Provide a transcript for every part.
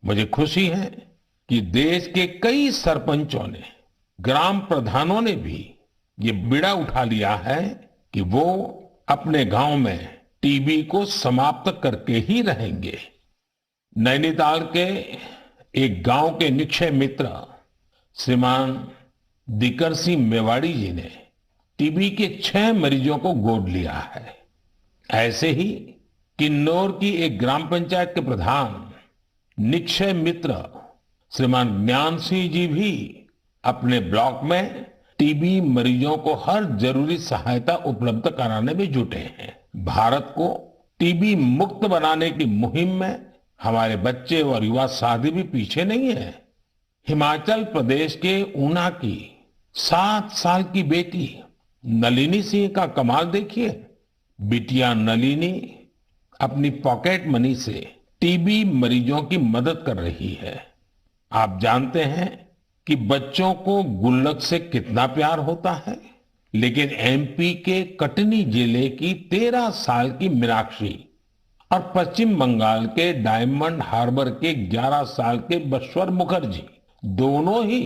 मुझे खुशी है कि देश के कई सरपंचों ने, ग्राम प्रधानों ने भी ये बीड़ा उठा लिया है कि वो अपने गांव में टीबी को समाप्त करके ही रहेंगे। नैनीताल के एक गांव के निक्षय मित्र श्रीमान दिकर सिंह मेवाड़ी जी ने टीबी के 6 मरीजों को गोद लिया है। ऐसे ही किन्नौर की एक ग्राम पंचायत के प्रधान निक्षय मित्र श्रीमान ज्ञान सिंह जी भी अपने ब्लॉक में टीबी मरीजों को हर जरूरी सहायता उपलब्ध कराने में जुटे हैं। भारत को टीबी मुक्त बनाने की मुहिम में हमारे बच्चे और युवा साथी भी पीछे नहीं है। हिमाचल प्रदेश के ऊना की 7 साल की बेटी नलिनी सिंह का कमाल देखिए। बिटिया नलिनी अपनी पॉकेट मनी से टीबी मरीजों की मदद कर रही है। आप जानते हैं कि बच्चों को गुल्लक से कितना प्यार होता है, लेकिन एमपी के कटनी जिले की 13 साल की मीनाक्षी और पश्चिम बंगाल के डायमंड हार्बर के 11 साल के बश्वर मुखर्जी दोनों ही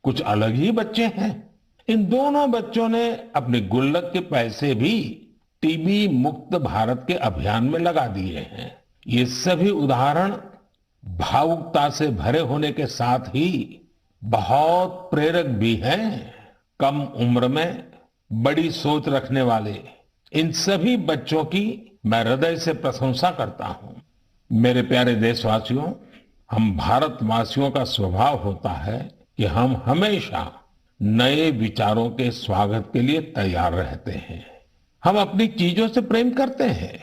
कुछ अलग ही बच्चे हैं। इन दोनों बच्चों ने अपने गुल्लक के पैसे भी टीबी मुक्त भारत के अभियान में लगा दिए हैं। ये सभी उदाहरण भावुकता से भरे होने के साथ ही बहुत प्रेरक भी हैं। कम उम्र में बड़ी सोच रखने वाले इन सभी बच्चों की मैं हृदय से प्रशंसा करता हूं। मेरे प्यारे देशवासियों, हम भारतवासियों का स्वभाव होता है कि हम हमेशा नए विचारों के स्वागत के लिए तैयार रहते हैं। हम अपनी चीजों से प्रेम करते हैं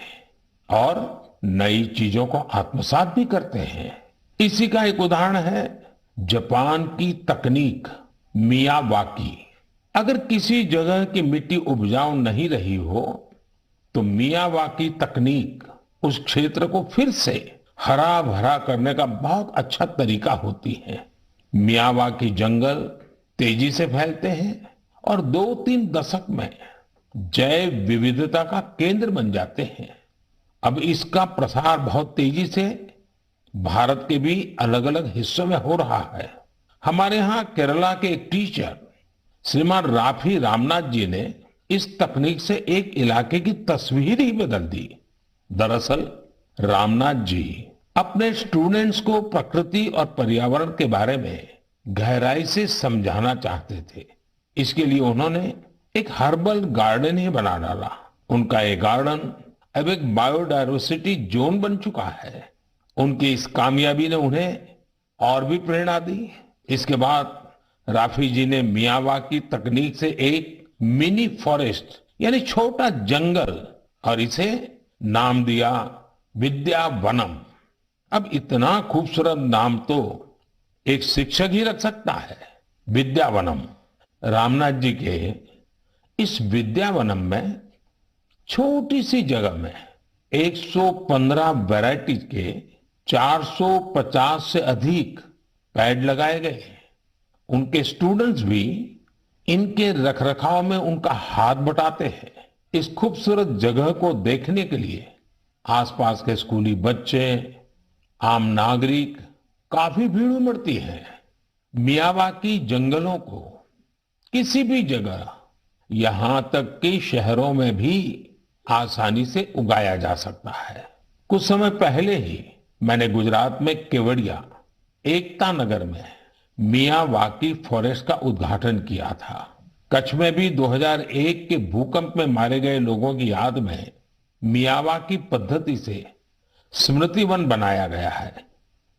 और नई चीजों को आत्मसात भी करते हैं। इसी का एक उदाहरण है जापान की तकनीक मियावाकी। अगर किसी जगह की मिट्टी उपजाऊ नहीं रही हो तो मियावाकी तकनीक उस क्षेत्र को फिर से हरा भरा करने का बहुत अच्छा तरीका होती है। मियावाकी जंगल तेजी से फैलते हैं और 2-3 दशक में जैव विविधता का केंद्र बन जाते हैं। अब इसका प्रसार बहुत तेजी से भारत के भी अलग अलग हिस्सों में हो रहा है। हमारे यहाँ केरला के एक टीचर श्रीमान राफी रामनाथ जी ने इस तकनीक से एक इलाके की तस्वीर ही बदल दी। दरअसल रामनाथ जी अपने स्टूडेंट्स को प्रकृति और पर्यावरण के बारे में गहराई से समझाना चाहते थे। इसके लिए उन्होंने एक हर्बल गार्डन ही बना डाला। उनका ये गार्डन अब एक बायोडायवर्सिटी जोन बन चुका है। उनकी इस कामयाबी ने उन्हें और भी प्रेरणा दी। इसके बाद राफी जी ने मियावाकी तकनीक से एक मिनी फॉरेस्ट यानी छोटा जंगल और इसे नाम दिया विद्यावनम। अब इतना खूबसूरत नाम तो एक शिक्षक ही रख सकता है, विद्यावनम। रामनाथ जी के इस विद्यावनम में छोटी सी जगह में 115 वैरायटीज के 450 से अधिक पेड़ लगाए गए। उनके स्टूडेंट्स भी इनके रखरखाव में उनका हाथ बटाते हैं। इस खूबसूरत जगह को देखने के लिए आसपास के स्कूली बच्चे, आम नागरिक काफी भीड़ उमड़ती है। मियावाकी जंगलों को किसी भी जगह, यहां तक कि शहरों में भी आसानी से उगाया जा सकता है। कुछ समय पहले ही मैंने गुजरात में केवड़िया एकता नगर में मियावाकी फॉरेस्ट का उद्घाटन किया था। कच्छ में भी 2001 के भूकंप में मारे गए लोगों की याद में मियावाकी पद्धति से स्मृति वन बनाया गया है।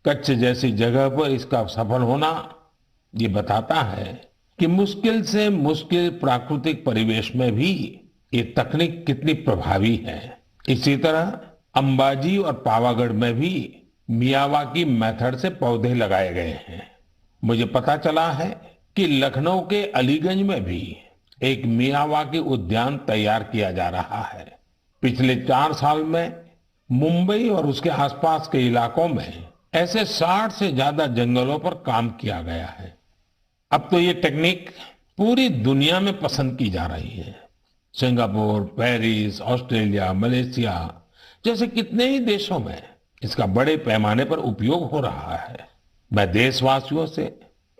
कच्छ जैसी जगह पर इसका सफल होना ये बताता है कि मुश्किल से मुश्किल प्राकृतिक परिवेश में भी ये तकनीक कितनी प्रभावी है। इसी तरह अंबाजी और पावागढ़ में भी मियावाकी मेथड से पौधे लगाए गए हैं। मुझे पता चला है कि लखनऊ के अलीगंज में भी एक मियावाकी उद्यान तैयार किया जा रहा है। पिछले 4 साल में मुंबई और उसके आसपास के इलाकों में ऐसे 60 से ज्यादा जंगलों पर काम किया गया है। अब तो ये टेक्निक पूरी दुनिया में पसंद की जा रही है। सिंगापुर, पेरिस, ऑस्ट्रेलिया, मलेशिया जैसे कितने ही देशों में इसका बड़े पैमाने पर उपयोग हो रहा है। मैं देशवासियों से,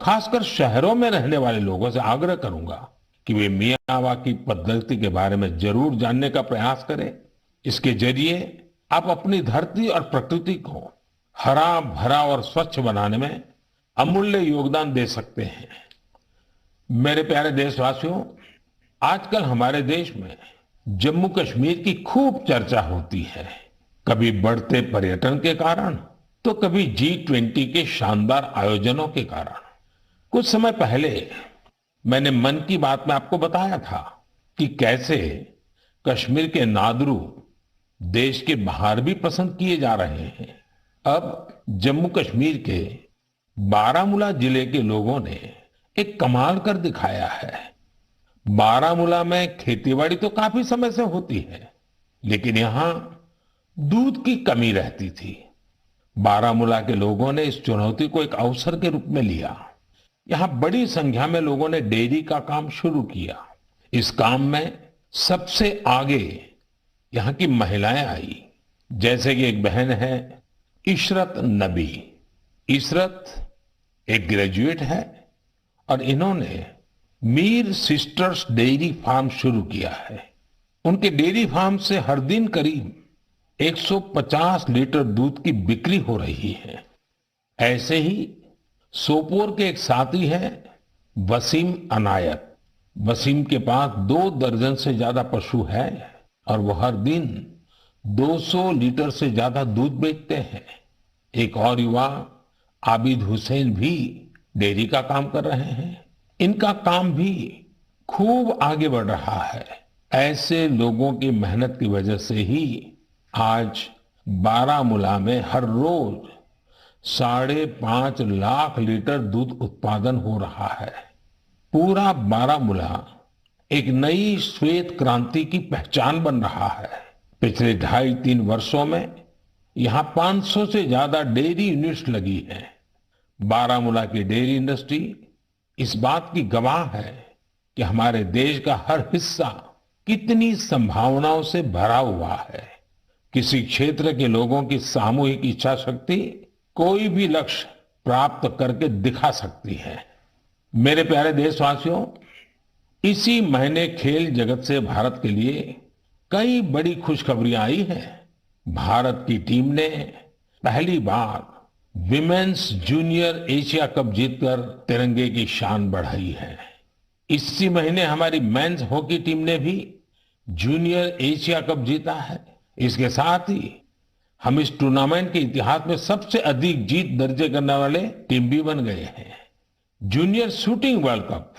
खासकर शहरों में रहने वाले लोगों से आग्रह करूंगा कि वे मियावाकी पद्धति के बारे में जरूर जानने का प्रयास करें। इसके जरिए आप अपनी धरती और प्रकृति को हरा भरा और स्वच्छ बनाने में अमूल्य योगदान दे सकते हैं। मेरे प्यारे देशवासियों, आजकल हमारे देश में जम्मू कश्मीर की खूब चर्चा होती है, कभी बढ़ते पर्यटन के कारण तो कभी G20 के शानदार आयोजनों के कारण। कुछ समय पहले मैंने मन की बात में आपको बताया था कि कैसे कश्मीर के नादरू देश के बाहर भी पसंद किए जा रहे हैं। अब जम्मू कश्मीर के बारामूला जिले के लोगों ने एक कमाल कर दिखाया है। बारामूला में खेतीबाड़ी तो काफी समय से होती है, लेकिन यहाँ दूध की कमी रहती थी। बारामूला के लोगों ने इस चुनौती को एक अवसर के रूप में लिया। यहाँ बड़ी संख्या में लोगों ने डेयरी का काम शुरू किया। इस काम में सबसे आगे यहाँ की महिलाएं आई, जैसे कि एक बहन है इशरत नबी। इशरत एक ग्रेजुएट है और इन्होंने मीर सिस्टर्स डेयरी फार्म शुरू किया है। उनके डेयरी फार्म से हर दिन करीब 150 लीटर दूध की बिक्री हो रही है। ऐसे ही सोपोर के एक साथी हैं वसीम अनायत। वसीम के पास 2 दर्जन से ज्यादा पशु है और वो हर दिन 200 लीटर से ज्यादा दूध बेचते हैं। एक और युवा आबिद हुसैन भी डेयरी का काम कर रहे हैं। इनका काम भी खूब आगे बढ़ रहा है। ऐसे लोगों की मेहनत की वजह से ही आज बारामूला में हर रोज 5.5 लाख लीटर दूध उत्पादन हो रहा है। पूरा बारामूला एक नई श्वेत क्रांति की पहचान बन रहा है। पिछले 2.5-3 वर्षों में यहाँ 500 से ज्यादा डेयरी यूनिट्स लगी हैं। बारामूला की डेयरी इंडस्ट्री इस बात की गवाह है कि हमारे देश का हर हिस्सा कितनी संभावनाओं से भरा हुआ है। किसी क्षेत्र के लोगों की सामूहिक इच्छा शक्ति कोई भी लक्ष्य प्राप्त करके दिखा सकती है। मेरे प्यारे देशवासियों, इसी महीने खेल जगत से भारत के लिए कई बड़ी खुशखबरियां आई हैं। भारत की टीम ने पहली बार विमेन्स जूनियर एशिया कप जीतकर तिरंगे की शान बढ़ाई है। इसी महीने हमारी मेंस हॉकी टीम ने भी जूनियर एशिया कप जीता है। इसके साथ ही हम इस टूर्नामेंट के इतिहास में सबसे अधिक जीत दर्ज करने वाले टीम भी बन गए हैं। जूनियर शूटिंग वर्ल्ड कप,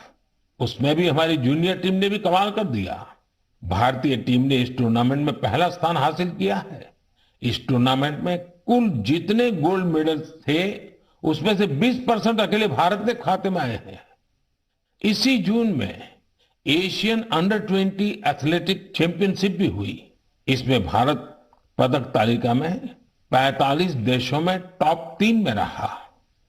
उसमें भी हमारी जूनियर टीम ने भी कमाल कर दिया। भारतीय टीम ने इस टूर्नामेंट में पहला स्थान हासिल किया है। इस टूर्नामेंट में कुल जितने गोल्ड मेडल थे, उसमें से 20% अकेले भारत के खाते में आए हैं। इसी जून में एशियन अंडर 20 एथलेटिक चैंपियनशिप भी हुई। इसमें भारत पदक तालिका में 45 देशों में टॉप 3 में रहा।